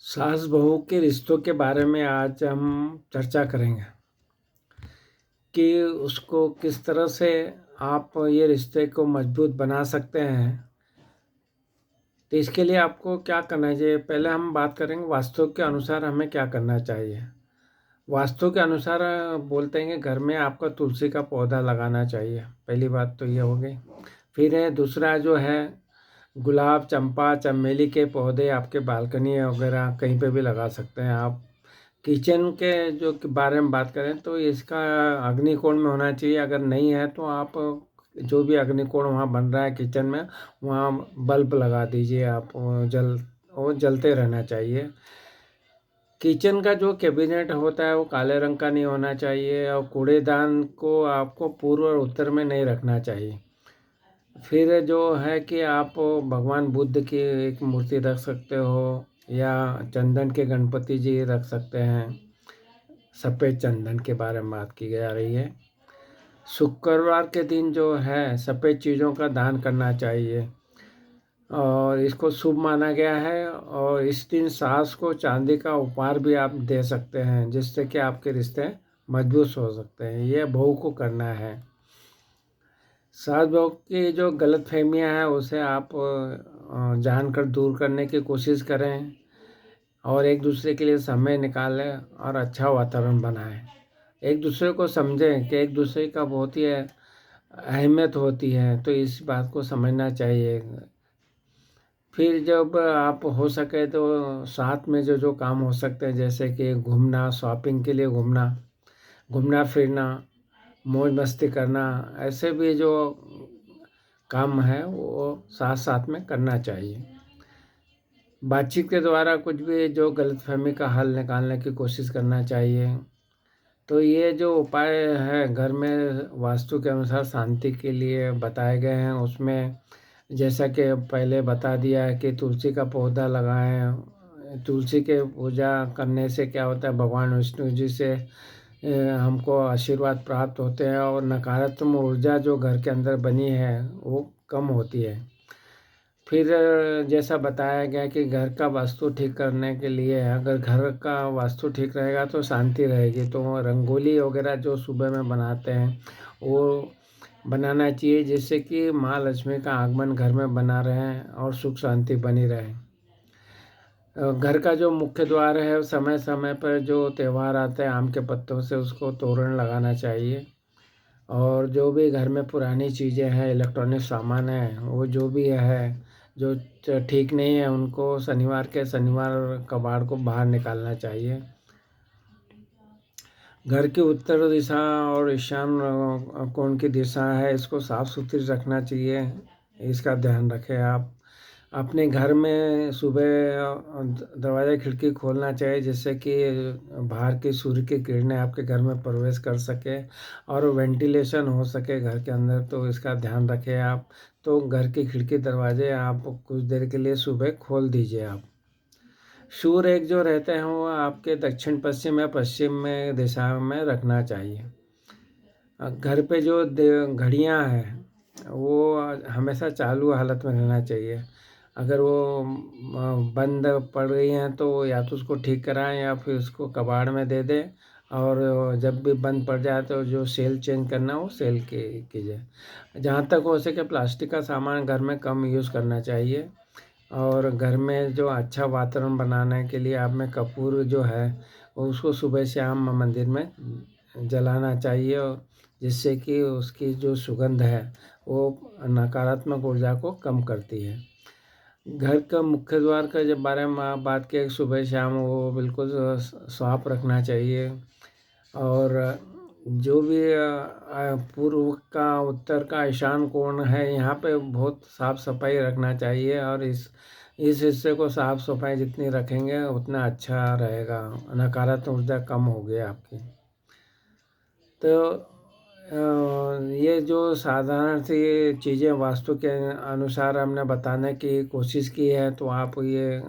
सास बहू के रिश्तों के बारे में आज हम चर्चा करेंगे कि उसको किस तरह से आप ये रिश्ते को मजबूत बना सकते हैं। तो इसके लिए आपको क्या करना चाहिए, पहले हम बात करेंगे वास्तु के अनुसार हमें क्या करना चाहिए। वास्तु के अनुसार बोलते हैं कि घर में आपका तुलसी का पौधा लगाना चाहिए। पहली बात तो ये हो गई। फिर है दूसरा जो है गुलाब, चंपा, चमेली के पौधे आपके बालकनी वगैरह कहीं पे भी लगा सकते हैं आप। किचन के जो के बारे में बात करें तो इसका अग्निकोण में होना चाहिए। अगर नहीं है तो आप जो भी अग्निकोण वहाँ बन रहा है किचन में, वहाँ बल्ब लगा दीजिए आप। वो जलते रहना चाहिए। किचन का जो कैबिनेट होता है वो काले रंग का नहीं होना चाहिए, और कूड़ेदान को आपको पूर्व और उत्तर में नहीं रखना चाहिए। फिर जो है कि आप भगवान बुद्ध की एक मूर्ति रख सकते हो, या चंदन के गणपति जी रख सकते हैं। सफ़ेद चंदन के बारे में बात की जा रही है। शुक्रवार के दिन जो है सफ़ेद चीज़ों का दान करना चाहिए और इसको शुभ माना गया है। और इस दिन सास को चांदी का उपहार भी आप दे सकते हैं, जिससे कि आपके रिश्ते मजबूत हो सकते हैं। ये बहू को करना है। सास बहू की जो गलतफहमियां हैं उसे आप जानकर दूर करने की कोशिश करें, और एक दूसरे के लिए समय निकालें और अच्छा वातावरण बनाएं। एक दूसरे को समझें कि एक दूसरे का बहुत ही अहमियत होती है, तो इस बात को समझना चाहिए। फिर जब आप हो सके तो साथ में जो जो काम हो सकते हैं, जैसे कि घूमना, शॉपिंग के लिए घूमना, घूमना फिरना, मौज मस्ती करना, ऐसे भी जो काम है वो साथ साथ में करना चाहिए। बातचीत के द्वारा कुछ भी जो गलतफहमी का हल निकालने की कोशिश करना चाहिए। तो ये जो उपाय है घर में वास्तु के अनुसार शांति के लिए बताए गए हैं, उसमें जैसा कि पहले बता दिया है कि तुलसी का पौधा लगाएं। तुलसी के पूजा करने से क्या होता है, भगवान विष्णु जी से हमको आशीर्वाद प्राप्त होते हैं, और नकारात्मक ऊर्जा जो घर के अंदर बनी है वो कम होती है। फिर जैसा बताया गया कि घर का वास्तु ठीक करने के लिए, अगर घर का वास्तु ठीक रहेगा तो शांति रहेगी। तो रंगोली वगैरह जो सुबह में बनाते हैं वो बनाना चाहिए, जिससे कि माँ लक्ष्मी का आगमन घर में बना रहे और सुख शांति बनी रहे। घर का जो मुख्य द्वार है समय समय पर जो त्यौहार आते हैं आम के पत्तों से उसको तोरण लगाना चाहिए। और जो भी घर में पुरानी चीज़ें हैं, इलेक्ट्रॉनिक सामान है, वो जो भी है जो ठीक नहीं है उनको शनिवार के शनिवार कबाड़ को बाहर निकालना चाहिए। घर की उत्तर दिशा और ईशान कोण की दिशा है, इसको साफ सुथरी रखना चाहिए। इसका ध्यान रखें आप। अपने घर में सुबह दरवाज़ा खिड़की खोलना चाहिए, जिससे कि बाहर की सूर्य की किरणें आपके घर में प्रवेश कर सके और वेंटिलेशन हो सके घर के अंदर। तो इसका ध्यान रखें आप। तो घर की खिड़की दरवाजे आप कुछ देर के लिए सुबह खोल दीजिए आप। सूर्य एक जो रहते हैं वो आपके दक्षिण पश्चिम या पश्चिम में दिशा में रखना चाहिए। घर पे जो घड़ियां हैं वो हमेशा चालू हालत में रहना चाहिए। अगर वो बंद पड़ गई हैं तो या तो उसको ठीक कराएं या फिर उसको कबाड़ में दे दें। और जब भी बंद पड़ जाए तो जो सेल चेंज करना हो सेल कीजिए। जहाँ तक हो सके प्लास्टिक का सामान घर में कम यूज़ करना चाहिए। और घर में जो अच्छा वातावरण बनाने के लिए आप में कपूर जो है उसको सुबह शाम मंदिर में जलाना चाहिए, और जिससे कि उसकी जो सुगंध है वो नकारात्मक ऊर्जा को कम करती है। घर का मुख्य द्वार का जब बारे में आप बात किए, सुबह शाम वो बिल्कुल साफ रखना चाहिए। और जो भी पूर्व का, उत्तर का, ईशान कोण है, यहाँ पे बहुत साफ सफाई रखना चाहिए। और इस हिस्से को साफ सफाई जितनी रखेंगे उतना अच्छा रहेगा, नकारात्मक ऊर्जा कम होगी आपकी। तो ये जो साधारण सी चीज़ें वास्तु के अनुसार हमने बताने की कोशिश की है, तो आप ये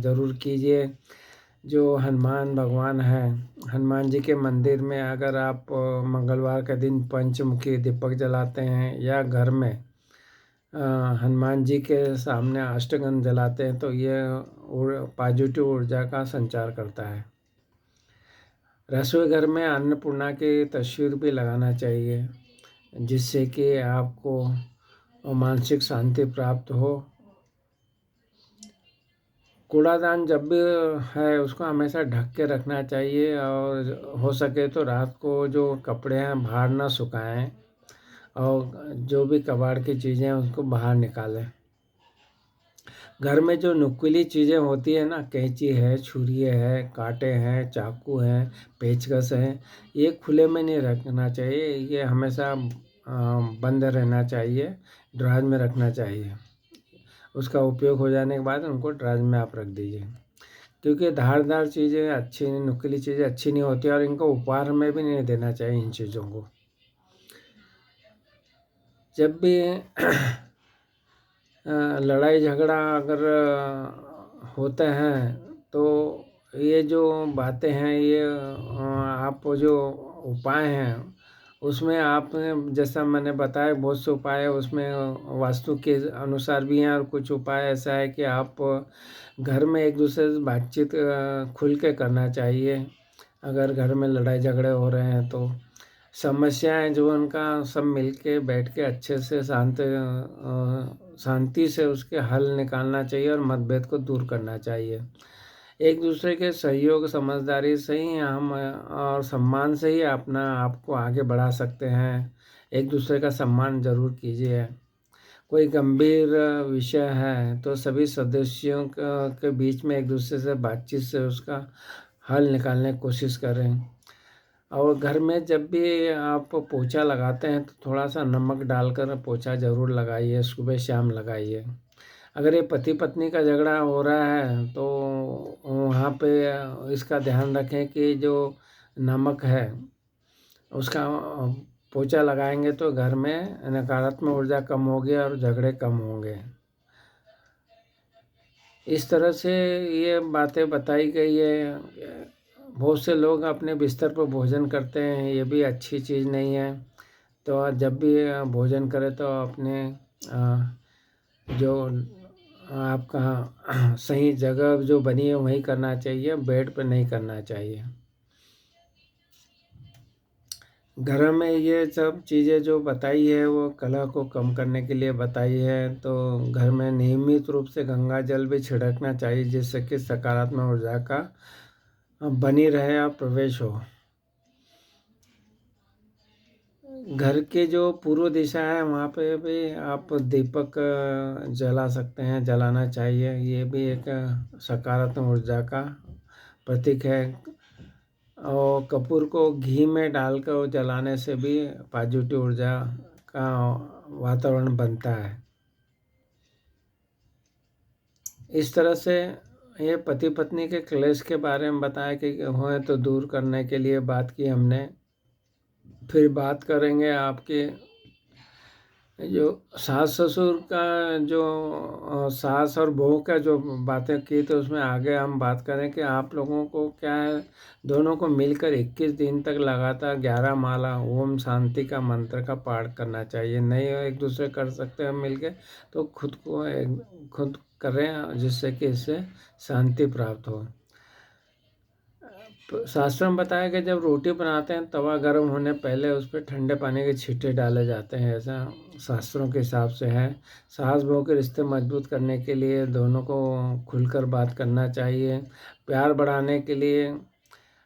ज़रूर कीजिए। जो हनुमान भगवान हैं, हनुमान जी के मंदिर में अगर आप मंगलवार के दिन पंचमुखी दीपक जलाते हैं, या घर में हनुमान जी के सामने अष्टगंध जलाते हैं तो ये पॉजिटिव ऊर्जा का संचार करता है। रसोई घर में अन्नपूर्णा की तस्वीर भी लगाना चाहिए, जिससे कि आपको मानसिक शांति प्राप्त हो। कूड़ादान जब भी है उसको हमेशा ढक के रखना चाहिए, और हो सके तो रात को जो कपड़े हैं बाहर ना सुखाएं, और जो भी कबाड़ की चीज़ें हैं उसको बाहर निकालें। घर में जो नुकीली चीज़ें होती है ना, कैंची है, छुरी है, कांटे हैं, चाकू हैं, पेचकस हैं, ये खुले में नहीं रखना चाहिए। ये हमेशा बंद रहना चाहिए, ड्राज में रखना चाहिए। उसका उपयोग हो जाने के बाद उनको ड्राज में आप रख दीजिए, क्योंकि धारदार चीज़ें अच्छी नहीं, नुकीली चीज़ें अच्छी नहीं होती, और इनको उपहार में भी नहीं देना चाहिए इन चीज़ों को। जब भी लड़ाई झगड़ा अगर होता है तो ये जो बातें हैं, ये आप जो उपाय हैं उसमें आप, जैसा मैंने बताया बहुत से उपाय है उसमें, वास्तु के अनुसार भी हैं, और कुछ उपाय ऐसा है कि आप घर में एक दूसरे से बातचीत खुल के करना चाहिए। अगर घर में लड़ाई झगड़े हो रहे हैं तो समस्याएं जो उनका सब मिलके बैठ के अच्छे से शांति से उसके हल निकालना चाहिए, और मतभेद को दूर करना चाहिए। एक दूसरे के सहयोग समझदारी से ही हम और सम्मान से ही अपना आपको आगे बढ़ा सकते हैं। एक दूसरे का सम्मान जरूर कीजिए। कोई गंभीर विषय है तो सभी सदस्यों के बीच में एक दूसरे से बातचीत से उसका हल निकालने की कोशिश करें। और घर में जब भी आप पोछा लगाते हैं तो थोड़ा सा नमक डालकर पोछा ज़रूर लगाइए, सुबह शाम लगाइए। अगर ये पति पत्नी का झगड़ा हो रहा है तो वहाँ पे इसका ध्यान रखें कि जो नमक है उसका पोछा लगाएंगे तो घर में नकारात्मक ऊर्जा कम होगी और झगड़े कम होंगे। इस तरह से ये बातें बताई गई है। बहुत से लोग अपने बिस्तर पर भोजन करते हैं, ये भी अच्छी चीज़ नहीं है। तो जब भी भोजन करें तो अपने जो आपका सही जगह जो बनी है वहीं करना चाहिए, बेड पर नहीं करना चाहिए। घर में ये सब चीज़ें जो बताई है वो कलह को कम करने के लिए बताई है। तो घर में नियमित रूप से गंगा जल भी छिड़कना चाहिए, जिससे कि सकारात्मक ऊर्जा का बनी रहे और प्रवेश हो। घर के जो पूर्व दिशा है वहाँ पे भी आप दीपक जला सकते हैं, जलाना चाहिए। ये भी एक सकारात्मक ऊर्जा का प्रतीक है। और कपूर को घी में डालकर जलाने से भी पॉजिटिव ऊर्जा का वातावरण बनता है। इस तरह से ये पति पत्नी के क्लेश के बारे में बताया कि होए तो दूर करने के लिए बात की हमने। फिर बात करेंगे आपके जो सास ससुर का, जो सास और बहू का जो बातें की, तो उसमें आगे हम बात करें कि आप लोगों को क्या है, दोनों को मिलकर 21 दिन तक लगातार 11 माला ओम शांति का मंत्र का पाठ करना चाहिए। नहीं एक दूसरे कर सकते हैं मिलके तो खुद करें, जिससे कि इससे शांति प्राप्त हो। शास्त्रों में बताया कि जब रोटी बनाते हैं तवा गर्म होने पहले उस पर ठंडे पानी के छींटे डाले जाते हैं, ऐसा शास्त्रों के हिसाब से है। सास बहू के रिश्ते मजबूत करने के लिए दोनों को खुलकर बात करना चाहिए। प्यार बढ़ाने के लिए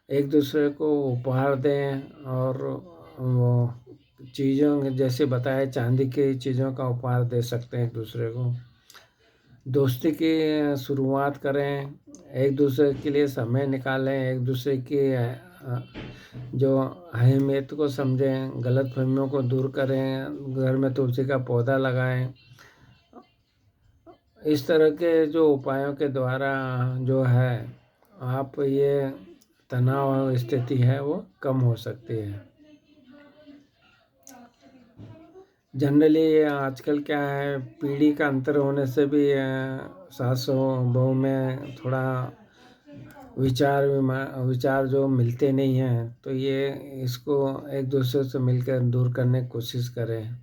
एक दूसरे को उपहार दें, और वो चीज़ों जैसे बताया चांदी की चीज़ों का उपहार दे सकते हैं एक दूसरे को। दोस्ती की शुरुआत करें, एक दूसरे के लिए समय निकालें, एक दूसरे की जो अहमियत को समझें, गलतफहमियों को दूर करें, घर में तुलसी का पौधा लगाएं। इस तरह के जो उपायों के द्वारा जो है आप ये तनाव स्थिति है वो कम हो सकती है। जनरली आजकल क्या है, पीढ़ी का अंतर होने से भी सास बहू में थोड़ा विचार जो मिलते नहीं हैं, तो ये इसको एक दूसरे से मिलकर दूर करने की कोशिश करें।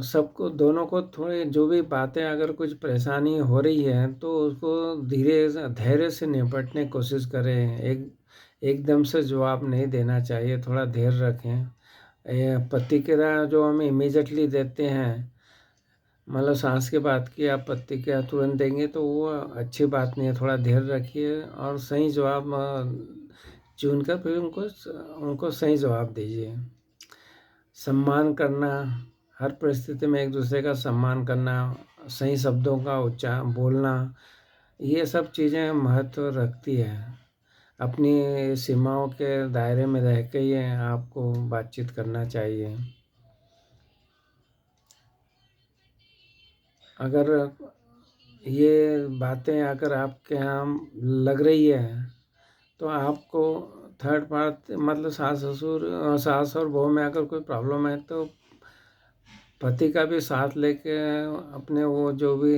सबको दोनों को थोड़ी जो भी बातें अगर कुछ परेशानी हो रही है तो उसको धैर्य से निपटने की कोशिश करें। एकदम से जवाब नहीं देना चाहिए, थोड़ा धैर्य रखें। प्रतिक्रिया जो हम इमीडिएटली देते हैं, मतलब सांस के बाद की आप प्रतिक्रिया तुरंत देंगे तो वो अच्छी बात नहीं है। थोड़ा धैर्य रखिए और सही जवाब चुनकर फिर उनको सही जवाब दीजिए। सम्मान करना, हर परिस्थिति में एक दूसरे का सम्मान करना, सही शब्दों का उच्चारण बोलना, ये सब चीज़ें महत्व रखती है। अपनी सीमाओं के दायरे में रह के ही आपको बातचीत करना चाहिए। अगर ये बातें अगर आपके यहाँ लग रही है तो आपको थर्ड पार्टी मतलब सास और बहू में अगर कोई प्रॉब्लम है तो पति का भी साथ लेके अपने वो जो भी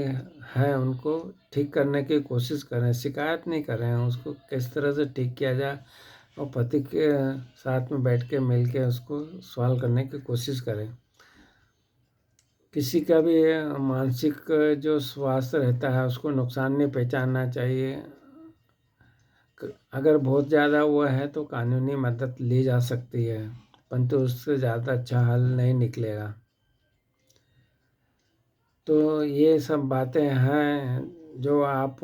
है उनको ठीक करने की कोशिश करें। शिकायत नहीं करें, उसको किस तरह से ठीक किया जाए और पति के साथ में बैठ के मिल के उसको सॉल्व करने की कोशिश करें। किसी का भी मानसिक जो स्वास्थ्य रहता है उसको नुकसान नहीं पहुंचाना चाहिए। अगर बहुत ज़्यादा हुआ है तो कानूनी मदद ली जा सकती है, परंतु उससे ज़्यादा अच्छा हल नहीं निकलेगा। तो ये सब बातें हैं जो आप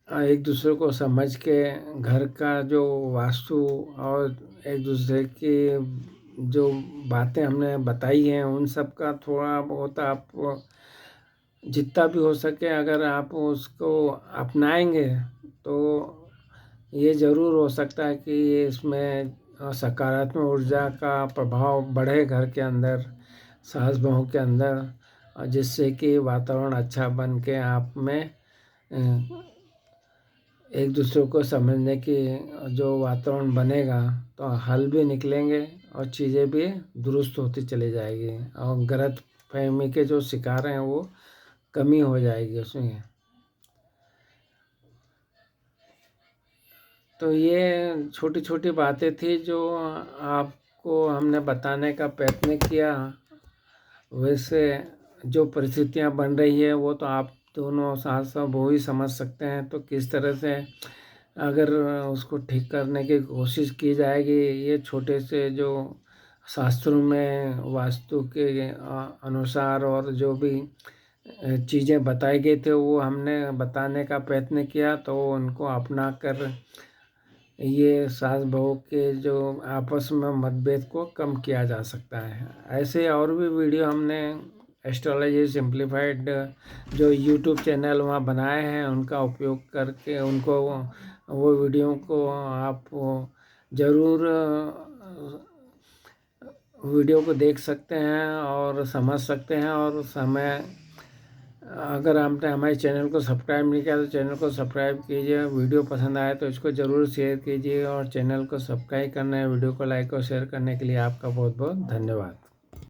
एक दूसरे को समझ के घर का जो वास्तु और एक दूसरे की जो बातें हमने बताई हैं उन सब का थोड़ा बहुत आप जितना भी हो सके अगर आप उसको अपनाएंगे तो ये ज़रूर हो सकता है कि ये इसमें सकारात्मक ऊर्जा का प्रभाव बढ़े घर के अंदर, सास बहू के अंदर, और जिससे कि वातावरण अच्छा बन के आप में एक दूसरे को समझने की जो वातावरण बनेगा तो हल भी निकलेंगे और चीज़ें भी दुरुस्त होती चली जाएगी और गलत फहमी के जो शिकार हैं वो कमी हो जाएगी उसमें। तो ये छोटी छोटी बातें थी जो आपको हमने बताने का प्रयत्न किया। वैसे जो परिस्थितियां बन रही है वो तो आप दोनों सास और बहू ही समझ सकते हैं, तो किस तरह से अगर उसको ठीक करने की कोशिश की जाएगी। ये छोटे से जो शास्त्रों में वास्तु के अनुसार और जो भी चीज़ें बताई गई थे वो हमने बताने का प्रयत्न किया, तो उनको अपना कर ये सास बहू के जो आपस में मतभेद को कम किया जा सकता है। ऐसे और भी वीडियो हमने एस्ट्रोलॉजी सिंप्लीफाइड जो यूट्यूब चैनल वहाँ बनाए हैं उनका उपयोग करके उनको वो वीडियो को आप ज़रूर वीडियो को देख सकते हैं और समझ सकते हैं। और समय अगर आपने हमारे चैनल को सब्सक्राइब नहीं किया तो चैनल को सब्सक्राइब कीजिए। वीडियो पसंद आए तो इसको ज़रूर शेयर कीजिए और चैनल को सब्सक्राइब करना है। वीडियो को लाइक और शेयर करने के लिए आपका बहुत बहुत धन्यवाद।